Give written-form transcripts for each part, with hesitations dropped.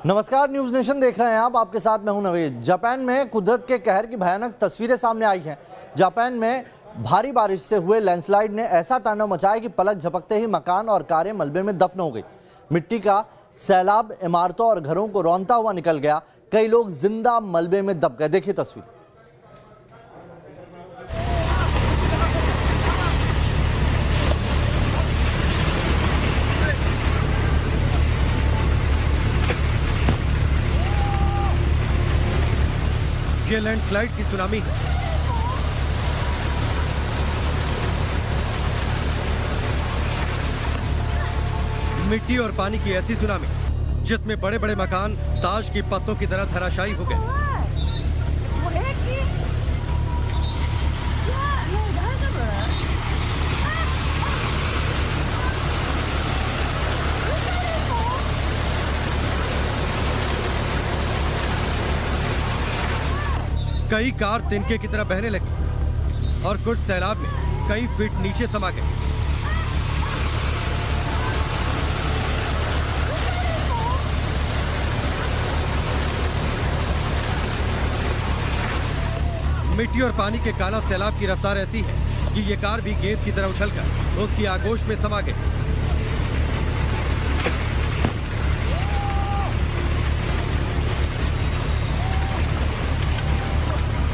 नमस्कार, news nation देख रहे हैं आप। आपके साथ मैं हूं नवीद। जापान में कुदरत के कहर की भयानक तस्वीरें सामने आई हैं। जापान में भारी बारिश से हुए लैंडस्लाइड ने ऐसा तांडव मचाया कि पलक झपकते ही मकान और कारें मलबे में दफन हो गई। मिट्टी का सैलाब इमारतों और घरों को रौंदता हुआ निकल गया। कई लोग जिंदा मलबे में दब गए। देखिए तस्वीर। ये लैंडस्लाइड की सुनामी है। मिट्टी और पानी की ऐसी सुनामी जिसमें बड़े बड़े मकान ताश की पत्तों की तरह धराशायी हो गए। कई कार तिनके की तरह बहने लगी और कुछ सैलाब में कई फीट नीचे समा गए। मिट्टी और पानी के काला सैलाब की रफ्तार ऐसी है कि ये कार भी गेंद की तरह उछलकर उसकी आगोश में समा गई।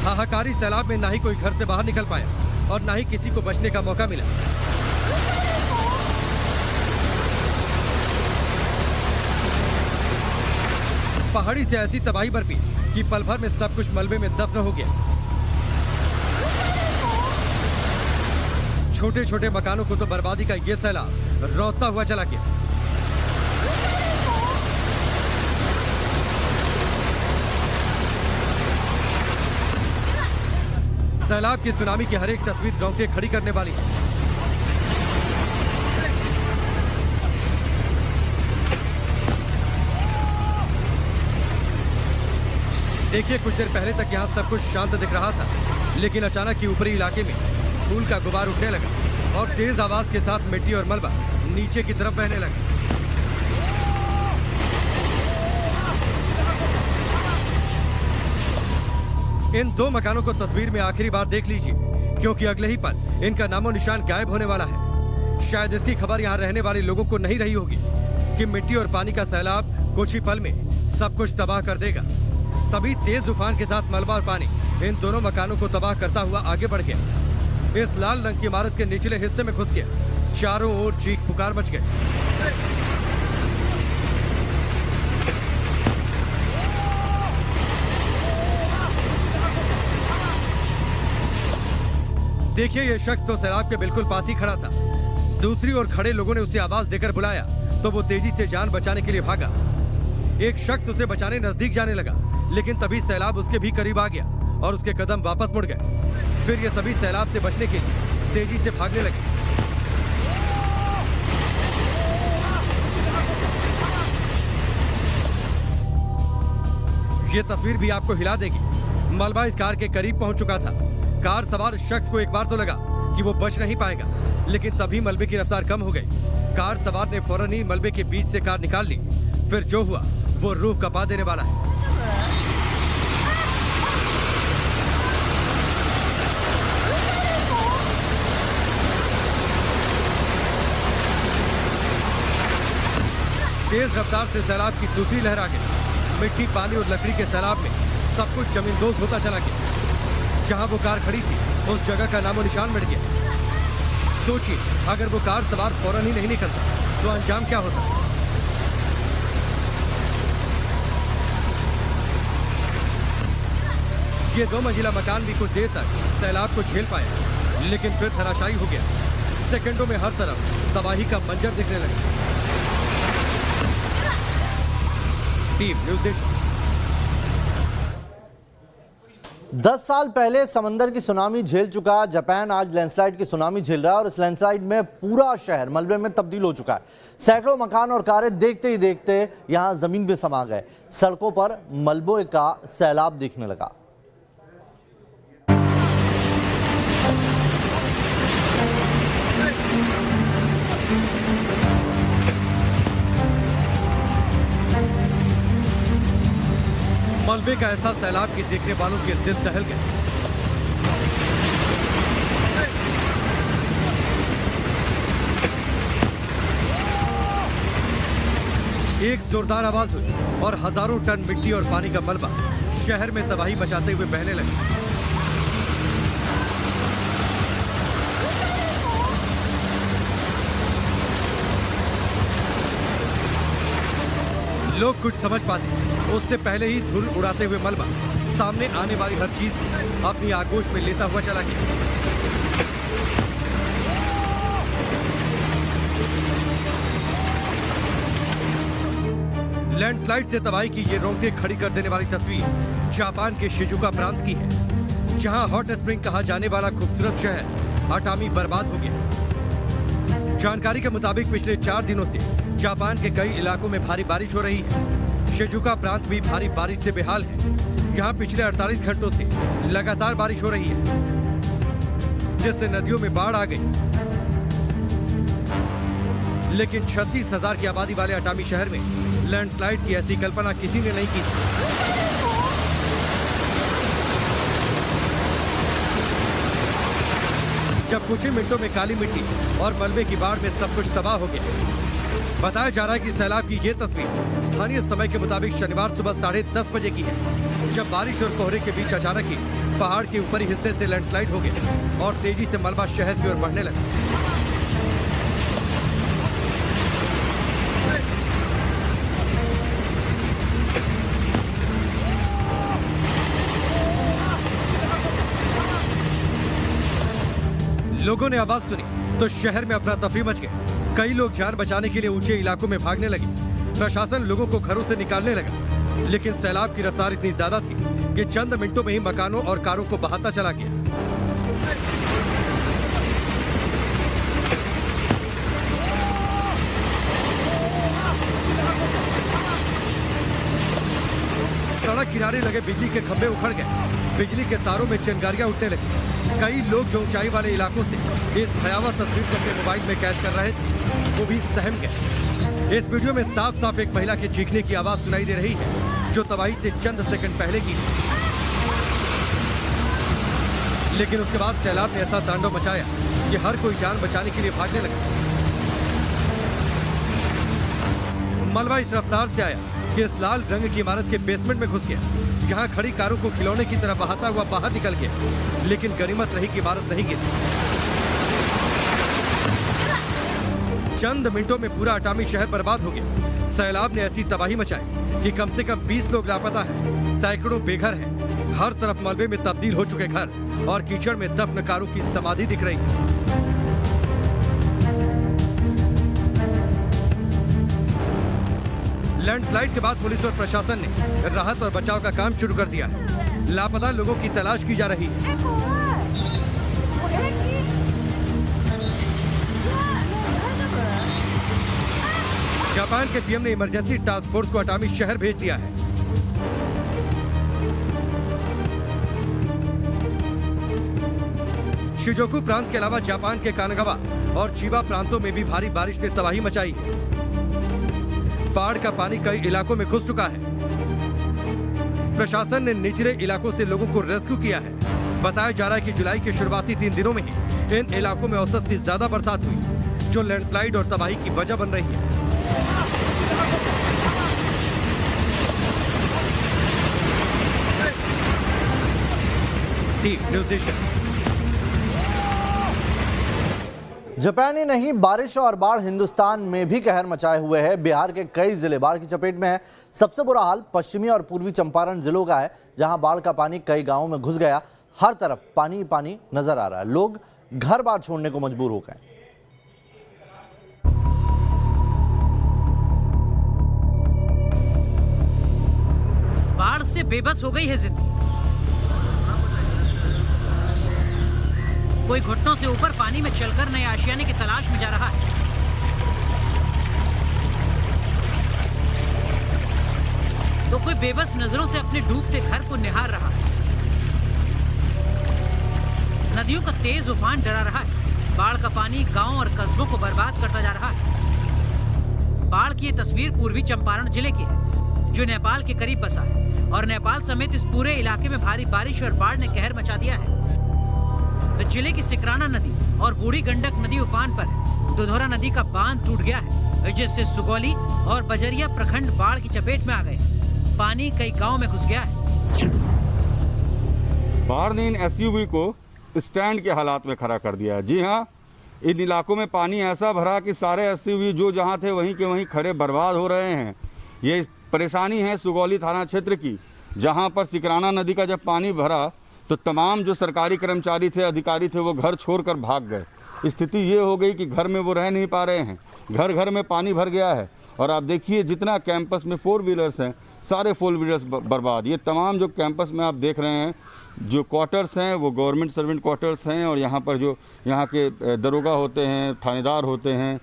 हाहाकारी सैलाब में ना ही कोई घर से बाहर निकल पाया और ना ही किसी को बचने का मौका मिला। पहाड़ी से ऐसी तबाही बरपी कि पल भर में सब कुछ मलबे में दफन हो गया। छोटे छोटे मकानों को तो बर्बादी का ये सैलाब रौंदता हुआ चला गया। सैलाब की सुनामी की हर एक तस्वीर रोंगटे खड़ी करने वाली है। देखिए, कुछ देर पहले तक यहाँ सब कुछ शांत दिख रहा था, लेकिन अचानक ही ऊपरी इलाके में धूल का गुबार उठने लगा और तेज आवाज के साथ मिट्टी और मलबा नीचे की तरफ बहने लगा। इन दो मकानों को तस्वीर में आखिरी बार देख लीजिए, क्योंकि अगले ही पल इनका नामो निशान गायब होने वाला है। शायद इसकी खबर यहाँ रहने वाले लोगों को नहीं रही होगी कि मिट्टी और पानी का सैलाब कुछ ही पल में सब कुछ तबाह कर देगा। तभी तेज तूफान के साथ मलबा और पानी इन दोनों मकानों को तबाह करता हुआ आगे बढ़ गया। इस लाल रंग की इमारत के निचले हिस्से में घुस गया। चारों ओर चीख पुकार मच गए। देखिए, ये शख्स तो सैलाब के बिल्कुल पास ही खड़ा था। दूसरी ओर खड़े लोगों ने उसे आवाज देकर बुलाया तो वो तेजी से जान बचाने के लिए भागा। एक शख्स उसे बचाने नजदीक जाने लगा, लेकिन तभी सैलाब उसके भी करीब आ गया और उसके कदम वापस मुड़ गए। फिर ये सभी सैलाब से बचने के लिए तेजी से भागने लगे। ये तस्वीर भी आपको हिला देगी। मलबा इस कार के करीब पहुंच चुका था। कार सवार शख्स को एक बार तो लगा कि वो बच नहीं पाएगा, लेकिन तभी मलबे की रफ्तार कम हो गई। कार सवार ने फौरन ही मलबे के बीच से कार निकाल ली। फिर जो हुआ वो रूह कपा देने वाला है। तेज रफ्तार से सैलाब की दूसरी लहर आ गई। मिट्टी, पानी और लकड़ी के सैलाब में सब कुछ जमींदोज होता चला गया। जहां वो कार खड़ी थी उस जगह का नामो निशान मिट गया। सोचिए, अगर वो कार सवार फौरन ही नहीं निकलता तो अंजाम क्या होता। ये 2 मंजिला मकान भी कुछ देर तक सैलाब को झेल पाया, लेकिन फिर धराशायी हो गया। सेकंडों में हर तरफ तबाही का मंजर दिखने लगा। Team news nation. 10 साल पहले समंदर की सुनामी झेल चुका जापान आज लैंडस्लाइड की सुनामी झेल रहा है और इस लैंडस्लाइड में पूरा शहर मलबे में तब्दील हो चुका है। सैकड़ों मकान और कारें देखते ही देखते यहां जमीन में समा गए। सड़कों पर मलबे का सैलाब दिखने लगा। मलबे का ऐसा सैलाब की देखने वालों के दिल दहल गए। एक जोरदार आवाज हुई और हजारों टन मिट्टी और पानी का मलबा शहर में तबाही मचाते हुए बहने लगा। लोग कुछ समझ पाते उससे पहले ही धूल उड़ाते हुए मलबा सामने आने वाली हर चीज को अपनी आगोश में लेता हुआ चला गया। लैंडस्लाइड से तबाही की ये रोंगटे खड़ी कर देने वाली तस्वीर जापान के शिजुका प्रांत की है, जहां हॉट स्प्रिंग कहा जाने वाला खूबसूरत शहर अटामी बर्बाद हो गया। जानकारी के मुताबिक पिछले 4 दिनों से जापान के कई इलाकों में भारी बारिश हो रही है। शिजुका प्रांत भी भारी बारिश से बेहाल है। यहाँ पिछले 48 घंटों से लगातार बारिश हो रही है, जिससे नदियों में बाढ़ आ गई। लेकिन 36,000 की आबादी वाले अटामी शहर में लैंडस्लाइड की ऐसी कल्पना किसी ने नहीं की। जब कुछ ही मिनटों में काली मिट्टी और मलबे की बाढ़ में सब कुछ तबाह हो गया। बताया जा रहा है कि सैलाब की ये तस्वीर स्थानीय समय के मुताबिक शनिवार सुबह 10:30 बजे की है, जब बारिश और कोहरे के बीच अचानक ही पहाड़ के ऊपरी हिस्से से लैंडस्लाइड हो गया और तेजी से मलबा शहर की ओर बढ़ने लगा। लोगों ने आवाज सुनी तो शहर में अफरा तफरी मच गई। कई लोग जान बचाने के लिए ऊंचे इलाकों में भागने लगे। प्रशासन लोगों को घरों से निकालने लगा, लेकिन सैलाब की रफ्तार इतनी ज्यादा थी कि चंद मिनटों में ही मकानों और कारों को बहाता चला गया। सड़क किनारे लगे बिजली के खंभे उखड़ गए, बिजली के तारों में चिंगारियां उठने लगी। कई लोग जो ऊंचाई वाले इलाकों से इस भयावह तस्वीर को अपने मोबाइल में कैद कर रहे थे, वो भी सहम गए। इस वीडियो में साफ साफ एक महिला के चीखने की आवाज सुनाई दे रही है, जो तबाही से चंद सेकंड पहले की। लेकिन उसके बाद सैलाब ने ऐसा तांडव मचाया कि हर कोई जान बचाने के लिए भागने लगा। मलबा इस रफ्तार से आया कि इस लाल रंग की इमारत के बेसमेंट में घुस गया, जहां खड़ी कारों को खिलौने की तरह बहाता हुआ बाहर निकल गया। लेकिन गनीमत रही कि इमारत नहीं गिरी। चंद मिनटों में पूरा अटामी शहर बर्बाद हो गया। सैलाब ने ऐसी तबाही मचाई कि कम से कम 20 लोग लापता हैं, सैकड़ों बेघर हैं। हर तरफ मलबे में तब्दील हो चुके घर और कीचड़ में दफन कारों की समाधि दिख रही है। लैंडस्लाइड के बाद पुलिस और प्रशासन ने राहत और बचाव का काम शुरू कर दिया है। लापता लोगों की तलाश की जा रही है। जापान के पीएम ने इमरजेंसी टास्क फोर्स को अटामी शहर भेज दिया है। शिजुकु प्रांत के अलावा जापान के कानागावा और चिबा प्रांतों में भी भारी बारिश ने तबाही मचाई है। बाढ़ का पानी कई इलाकों में घुस चुका है। प्रशासन ने निचले इलाकों से लोगों को रेस्क्यू किया है। बताया जा रहा है कि जुलाई के शुरुआती 3 दिनों में ही इन इलाकों में औसत से ज्यादा बरसात हुई, जो लैंडस्लाइड और तबाही की वजह बन रही है। News nation. जापान ही नहीं, बारिश और बाढ़ हिंदुस्तान में भी कहर मचाए हुए है। बिहार के कई जिले बाढ़ की चपेट में है। सबसे बुरा हाल पश्चिमी और पूर्वी चंपारण जिलों का है, जहां बाढ़ का पानी कई गांवों में घुस गया। हर तरफ पानी पानी नजर आ रहा है। लोग घर बार छोड़ने को मजबूर हो गए। बाढ़ से बेबस हो गई है जिंदगी। कोई घुटनों से ऊपर पानी में चलकर नए आशियाने की तलाश में जा रहा है। तो कोई बेबस नजरों से अपने डूबते घर को निहार रहा है। नदियों का तेज उफान डरा रहा है। बाढ़ का पानी गांव और कस्बों को बर्बाद करता जा रहा है। बाढ़ की ये तस्वीर पूर्वी चंपारण जिले की है, जो नेपाल के करीब बसा है और नेपाल समेत इस पूरे इलाके में भारी बारिश और बाढ़ ने कहर मचा दिया है। तो जिले की सिकराना नदी और बूढ़ी गंडक नदी उफान पर है। दुधौरा नदी का बांध टूट गया है, जिससे सुगौली और बजरिया प्रखंड बाढ़ की चपेट में आ गए। पानी कई गाँव में घुस गया है। बाढ़ ने इन एसयूवी को स्टैंड के हालात में खड़ा कर दिया है। जी हाँ, इन इलाकों में पानी ऐसा भरा कि सारे एसयूवी जो जहाँ थे वहीं के वहीं खड़े बर्बाद हो रहे हैं। ये परेशानी है सुगौली थाना क्षेत्र की, जहाँ पर सिकराना नदी का जब पानी भरा तो तमाम जो सरकारी कर्मचारी थे, अधिकारी थे, वो घर छोड़कर भाग गए। स्थिति ये हो गई कि घर में वो रह नहीं पा रहे हैं, घर घर में पानी भर गया है। और आप देखिए जितना कैंपस में 4 व्हीलर्स हैं, सारे 4 व्हीलर्स बर्बाद। ये तमाम जो कैंपस में आप देख रहे हैं जो क्वार्टर्स हैं वो गवर्नमेंट सर्वेंट क्वार्टर्स हैं, और यहाँ पर जो यहाँ के दरोगा होते हैं, थानेदार होते हैं,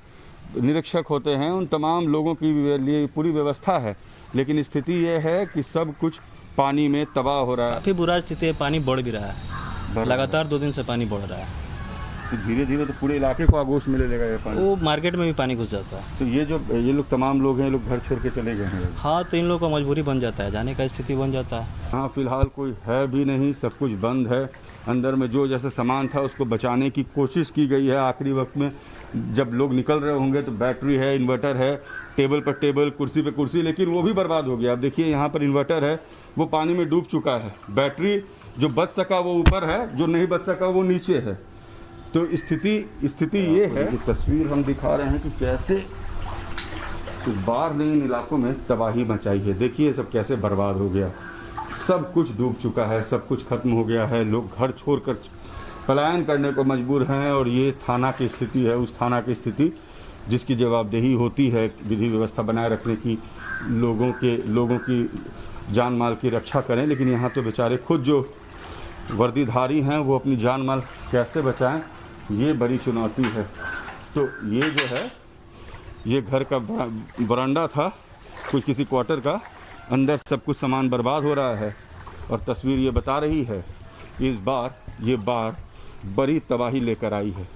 निरीक्षक होते हैं, उन तमाम लोगों के लिए पूरी व्यवस्था है। लेकिन स्थिति ये है कि सब कुछ पानी में तबाह हो रहा है। काफ़ी बुरा स्थिति है, पानी बढ़ भी रहा है, लगातार 2 दिन से पानी बढ़ रहा है। तो धीरे धीरे तो पूरे इलाके को आगोश में ले लेगा ये पानी। वो मार्केट में भी पानी घुस जाता है। तो ये लोग तमाम लोग हैं, ये लोग घर छोड़ के चले गए हैं। हाँ, तो इन लोगों का मजबूरी बन जाता है, जाने का स्थिति बन जाता है। हाँ, फिलहाल कोई है भी नहीं, सब कुछ बंद है। अंदर में जो जैसे सामान था उसको बचाने की कोशिश की गई है। आखिरी वक्त में जब लोग निकल रहे होंगे तो बैटरी है, इन्वर्टर है, टेबल पर टेबल, कुर्सी पे कुर्सी, लेकिन वो भी बर्बाद हो गया। अब देखिए यहाँ पर इन्वर्टर है, वो पानी में डूब चुका है। बैटरी जो बच सका वो ऊपर है, जो नहीं बच सका वो नीचे है। तो स्थिति ये है कि तस्वीर हम दिखा रहे हैं कि कैसे इस बाढ़ ने इन इलाकों में तबाही मचाई है। देखिए सब कैसे बर्बाद हो गया, सब कुछ डूब चुका है, सब कुछ खत्म हो गया है। लोग घर छोड़कर पलायन करने को मजबूर हैं। और ये थाना की स्थिति है, उस थाना की स्थिति जिसकी जवाबदेही होती है विधि व्यवस्था बनाए रखने की, लोगों की जान माल की रक्षा करें। लेकिन यहाँ तो बेचारे खुद जो वर्दीधारी हैं वो अपनी जान माल कैसे बचाएं, ये बड़ी चुनौती है। तो ये जो है ये घर का बरामदा था कुछ किसी क्वार्टर का, अंदर सब कुछ सामान बर्बाद हो रहा है। और तस्वीर ये बता रही है इस बार ये बाढ़ बड़ी तबाही लेकर आई है।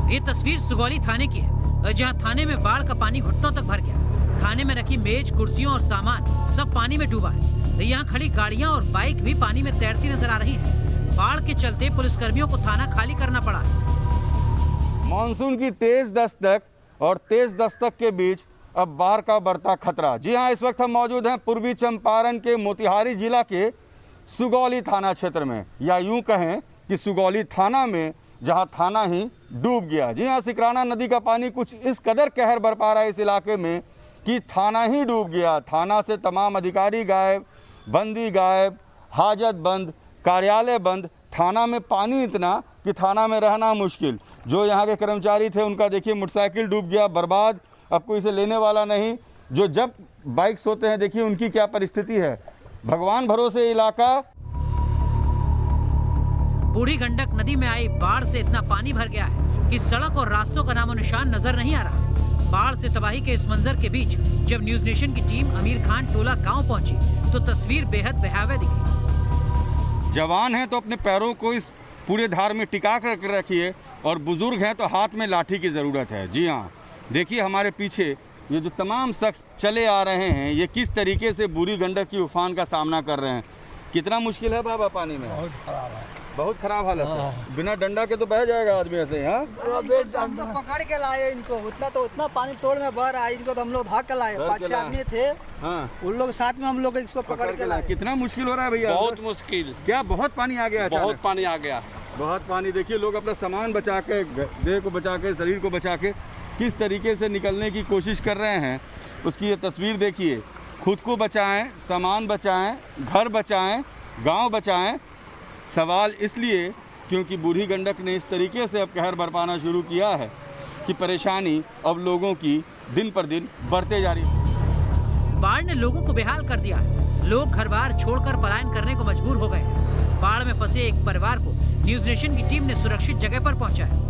ये तस्वीर सुगौली थाने की है, जहां थाने में बाढ़ का पानी घुटनों तक भर गया। थाने में रखी मेज, कुर्सियों और सामान सब पानी में डूबा है। यहाँ खड़ी गाड़ियां और बाइक भी पानी में तैरती नजर आ रही हैं। बाढ़ के चलते पुलिसकर्मियों को थाना खाली करना पड़ा है। मानसून की तेज दस्तक के बीच अब बाढ़ का बढ़ता खतरा। जी हाँ, इस वक्त हम मौजूद हैं पूर्वी चंपारण के मोतिहारी जिला के सुगौली थाना क्षेत्र में, या यूं कहें कि सुगौली थाना में, जहां थाना ही डूब गया। जी हाँ, सिकराना नदी का पानी कुछ इस कदर कहर बरपा रहा है इस इलाके में कि थाना ही डूब गया। थाना से तमाम अधिकारी गायब, बंदी गायब, हाजत बंद, कार्यालय बंद। थाना में पानी इतना कि थाना में रहना मुश्किल। जो यहाँ के कर्मचारी थे उनका देखिए मोटरसाइकिल डूब गया, बर्बाद, अब कोई इसे लेने वाला नहीं। जो जब बाइक्स होते हैं देखिए उनकी क्या परिस्थिति है। भगवान भरोसे इलाका। बूढ़ी गंडक नदी में आई बाढ़ से इतना पानी भर गया है कि सड़क और रास्तों का नामो निशान नजर नहीं आ रहा। बाढ़ से तबाही के इस मंजर के बीच जब न्यूज नेशन की टीम अमीर खान टोला गांव पहुंची तो तस्वीर बेहद भयावह दिखी। जवान हैं तो अपने पैरों को इस पूरे धार में टिका कर रखिए, और बुजुर्ग हैं तो हाथ में लाठी की ज़रूरत है। जी हाँ, देखिए हमारे पीछे ये जो तमाम शख्स चले आ रहे हैं, ये किस तरीके से बूढ़ी गंडक की उफान का सामना कर रहे हैं। कितना मुश्किल है बाबा पानी में, बहुत खराब है, बहुत खराब हालत है। बिना डंडा के तो बह जाएगा आदमी ऐसे। हाँ, हम लोग पकड़ के लाए इनको, उतना पानी तोड़ में बह रहा है, इनको तो हम लोग भाग के लाए। 5-6 आदमी थे, हाँ, उन लोग साथ में हम लोग इसको पकड़ के लाए। कितना मुश्किल हो रहा है भैया? बहुत मुश्किल। क्या बहुत पानी आ गया? बहुत पानी आ गया, बहुत पानी। देखिए लोग अपना सामान बचा के, देह को बचा के, शरीर को बचा के किस तरीके से निकलने की कोशिश कर रहे हैं, उसकी ये तस्वीर देखिए। खुद को बचाएं, सामान बचाएं, घर बचाएं, गांव बचाएं। सवाल इसलिए क्योंकि बूढ़ी गंडक ने इस तरीके से अब कहर बरपाना शुरू किया है कि परेशानी अब लोगों की दिन पर दिन बढ़ते जा रही है। बाढ़ ने लोगों को बेहाल कर दिया है। लोग घर बार छोड़कर पलायन करने को मजबूर हो गए हैं। बाढ़ में फंसे एक परिवार को न्यूज नेशन की टीम ने सुरक्षित जगह पर पहुंचाया।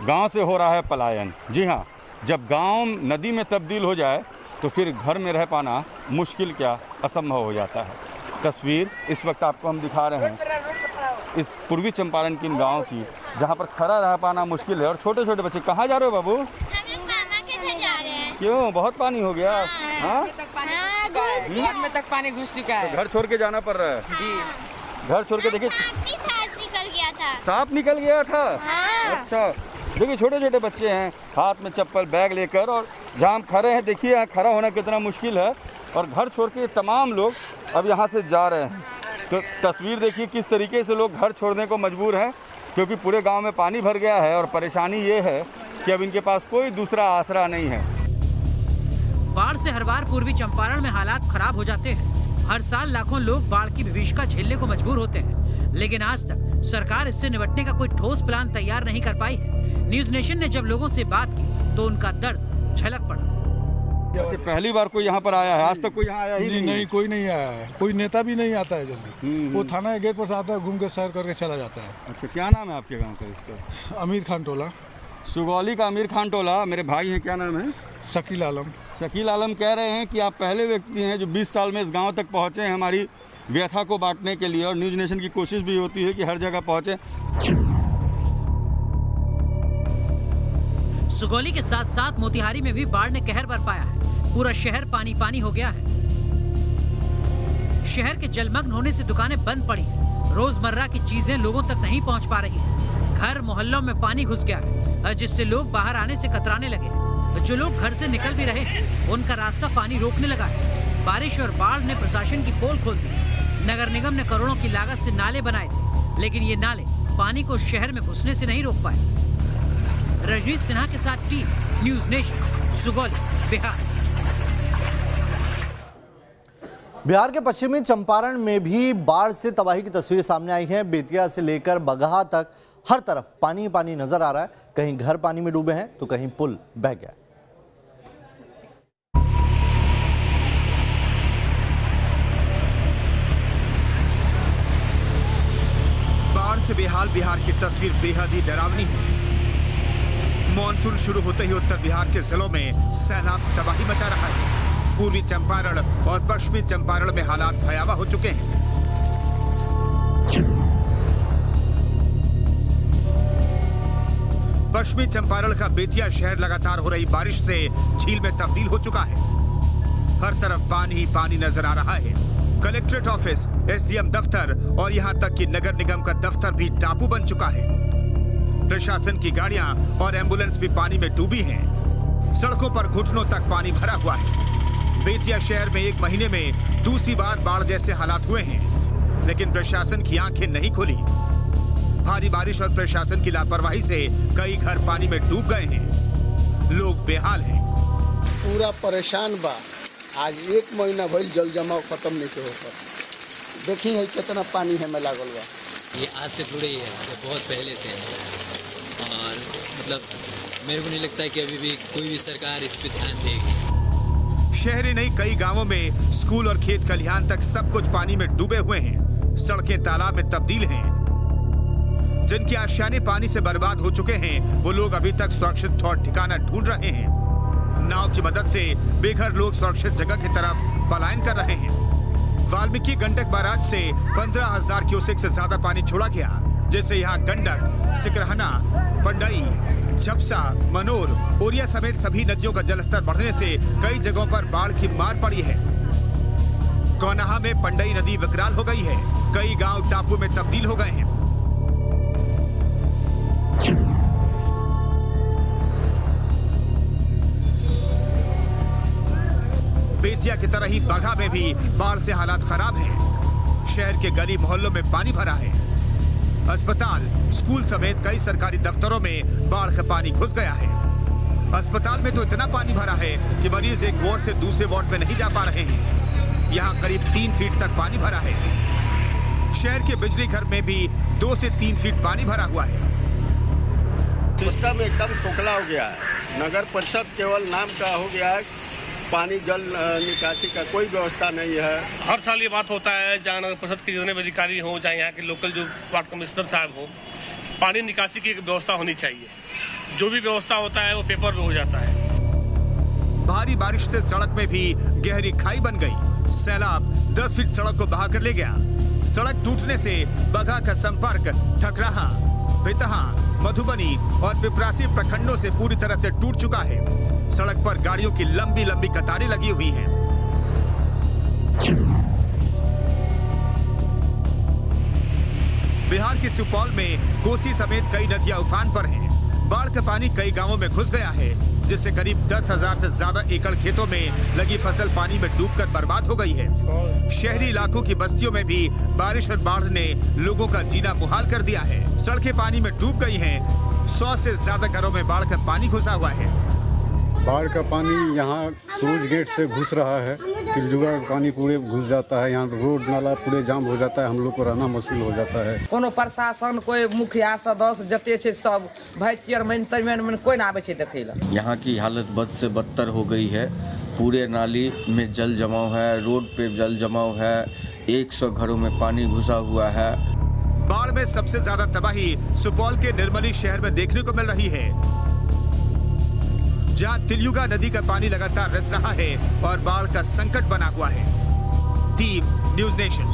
गांव से हो रहा है पलायन। जी हाँ, जब गांव नदी में तब्दील हो जाए तो फिर घर में रह पाना मुश्किल क्या असंभव हो जाता है। तस्वीर इस वक्त आपको हम दिखा रहे हैं इस पूर्वी चंपारण के इन गाँव की, जहाँ पर खड़ा रह पाना मुश्किल है। और छोटे छोटे बच्चे, कहाँ जा रहे हो बाबू? हम लोग मामा के घर जा रहे हैं। क्यों, बहुत पानी हो गया? हाँ, घर में तक पानी घुस चुका है। तो घर छोड़ के जाना पड़ रहा है जी। घर छोड़ के देखिए निकल गया था। सांप निकल गया था। हाँ। अच्छा देखिए छोटे छोटे बच्चे हैं, हाथ में चप्पल बैग लेकर, और जहाँ खड़े हैं देखिए यहाँ खड़ा होना कितना मुश्किल है, और घर छोड़ के तमाम लोग अब यहाँ से जा रहे हैं। तो तस्वीर देखिए किस तरीके से लोग घर छोड़ने को मजबूर हैं, क्योंकि पूरे गांव में पानी भर गया है और परेशानी ये है कि अब इनके पास कोई दूसरा आसरा नहीं है। बाढ़ से हर बार पूर्वी चंपारण में हालात खराब हो जाते हैं। हर साल लाखों लोग बाढ़ की विभीषिका झेलने को मजबूर होते हैं, लेकिन आज तक सरकार इससे निपटने का कोई ठोस प्लान तैयार नहीं कर पाई है। न्यूज नेशन ने जब लोगों से बात की तो उनका दर्द झलक पड़ा। पहली बार कोई यहाँ पर आया है? आज तक कोई यहाँ आया ही नहीं, कोई नहीं आया है। कोई नेता भी नहीं आता है जल्दी। वो थाना के गेट पर से आता है, घूम के सैर करके चला जाता है। अच्छा क्या नाम है आपके गाँव का? इसका अमीर खान टोला। सुगौली का अमीर खान टोला। मेरे भाई हैं, क्या नाम है? शकील आलम। शकील आलम कह रहे हैं कि आप पहले व्यक्ति हैं जो 20 साल में इस गांव तक पहुंचे हैं हमारी व्यथा को बांटने के लिए, और न्यूज नेशन की कोशिश भी होती है कि हर जगह पहुंचे। सुगौली के साथ साथ मोतिहारी में भी बाढ़ ने कहर बरपाया है। पूरा शहर पानी पानी हो गया है। शहर के जलमग्न होने से दुकानें बंद पड़ी हैं। रोजमर्रा की चीजें लोगों तक नहीं पहुंच पा रही हैं। घर मोहल्लों में पानी घुस गया है, जिससे लोग बाहर आने से कतराने लगे। जो लोग घर से निकल भी रहे हैं उनका रास्ता पानी रोकने लगा है। बारिश और बाढ़ ने प्रशासन की पोल खोल दी। नगर निगम ने करोड़ों की लागत से नाले बनाए थे, लेकिन ये नाले पानी को शहर में घुसने से नहीं रोक पाए। रजनीश सिन्हा के साथ team news nation, Sugauli, Bihar. Bihar के पश्चिमी चंपारण में भी बाढ़ से तबाही की तस्वीरें सामने आई हैं। बेतिया से लेकर बगहा तक हर तरफ पानी पानी नजर आ रहा है। कहीं घर पानी में डूबे हैं तो कहीं पुल बह गया। बाढ़ से बेहाल बिहार की तस्वीर बेहद ही डरावनी है। मॉनसून शुरू होते ही उत्तर बिहार के जिलों में सैलाब तबाही मचा रहा है। पूर्वी चंपारण और पश्चिमी चंपारण में हालात भयावह हो चुके हैं। पश्चिमी चंपारण का बेतिया शहर लगातार हो रही बारिश से झील में तब्दील हो चुका है। हर तरफ पानी ही पानी नजर आ रहा है। कलेक्ट्रेट ऑफिस, एसडीएम दफ्तर और यहां तक कि नगर निगम का दफ्तर भी टापू बन चुका है। प्रशासन की गाड़ियां और एम्बुलेंस भी पानी में डूबी हैं। सड़कों पर घुटनों तक पानी भरा हुआ है। बेतिया शहर में एक महीने में दूसरी बार बाढ़ जैसे हालात हुए हैं, लेकिन प्रशासन की आंखें नहीं खुली। भारी बारिश और प्रशासन की लापरवाही से कई घर पानी में डूब गए हैं। लोग बेहाल हैं। पूरा परेशान बा। आज 1 महीना भइल जल जमाव खत्म नहीं के होकर। देखी है कितना पानी है में लागल बा। ये आज से थोड़ी है, तो बहुत पहले से है, और मतलब मेरे को नहीं लगता है कि अभी भी कोई भी सरकार इस पर ध्यान देगी। शहर नहीं, कई गांवों में स्कूल और खेत खलिहान तक सब कुछ पानी में डूबे हुए हैं। सड़कें तालाब में तब्दील हैं। जिनके आशियाने पानी से बर्बाद हो चुके हैं, वो लोग अभी तक सुरक्षित और ठिकाना ढूंढ रहे हैं। नाव की मदद से बेघर लोग सुरक्षित जगह की तरफ पलायन कर रहे हैं। वाल्मीकि गंडक बैराज से 15,000 क्यूसेक से ज्यादा पानी छोड़ा गया, जिससे यहाँ गंडक, सिकरहना, पंडई, झपसा, मनोर, ओरिया समेत सभी नदियों का जलस्तर बढ़ने से कई जगहों पर बाढ़ की मार पड़ी है। कोनाहा में पंडई नदी विकराल हो गई है। कई गांव टापू में तब्दील हो गए हैं। बेतिया की तरह ही बगहा में भी बाढ़ से हालात खराब हैं। शहर के गली मोहल्लों में पानी भरा है। अस्पताल, स्कूल समेत कई सरकारी दफ्तरों में बाढ़ का पानी घुस गया है। अस्पताल में तो इतना पानी भरा है कि मरीज एक वार्ड से दूसरे वार्ड में नहीं जा पा रहे हैं। यहाँ करीब 3 फीट तक पानी भरा है। शहर के बिजली घर में भी 2 से 3 फीट पानी भरा हुआ है। सिस्टम एकदम खोखला हो गया है। नगर परिषद केवल नाम का हो गया है। पानी जल निकासी का कोई व्यवस्था नहीं है। हर साल ये बात होता है, जहाँ नगर परिषद के जितने भी अधिकारी हो, चाहे यहाँ के लोकल जो वार्ड कमिश्नर साहब हो, पानी निकासी की एक व्यवस्था होनी चाहिए। जो भी व्यवस्था होता है वो पेपर पे हो जाता है। भारी बारिश से सड़क में भी गहरी खाई बन गई। सैलाब 10 फीट सड़क को बहा कर ले गया। सड़क टूटने से बगहा का संपर्क ठकराहा, बेतहा, मधुबनी और पिपरासी प्रखंडों से पूरी तरह से टूट चुका है। सड़क पर गाड़ियों की लंबी लंबी कतारें लगी हुई हैं। बिहार के सुपौल में कोसी समेत कई नदियां उफान पर हैं। बाढ़ का पानी कई गांवों में घुस गया है, जिससे करीब 10,000 से ज्यादा एकड़ खेतों में लगी फसल पानी में डूबकर बर्बाद हो गई है। शहरी इलाकों की बस्तियों में भी बारिश और बाढ़ ने लोगों का जीना मुहाल कर दिया है। सड़कें पानी में डूब गई हैं। 100 से ज्यादा घरों में बाढ़ का पानी घुसा हुआ है। बाढ़ का पानी यहाँ सूरज गेट से घुस रहा है, तिलजुगा का पानी पूरे घुस जाता है। यहाँ रोड नाला पूरे जाम हो जाता है, हम लोग को रहना मुश्किल हो जाता है। कोनो प्रशासन, कोई मुखिया सदस्य जते छे सब भाई चेयरमैन तरमैन कोई ना आवे छे देखे ला। यहाँ की हालत बद से बदतर हो गई है। पूरे नाली में जल जमाव है, रोड पे जल जमाव है, 100 घरों में पानी घुसा हुआ है। बाढ़ में सबसे ज्यादा तबाही सुपौल के निर्मली शहर में देखने को मिल रही है, जहां तिलयुगा नदी का पानी लगातार रिस रहा है और बाढ़ का संकट बना हुआ है। Team news nation.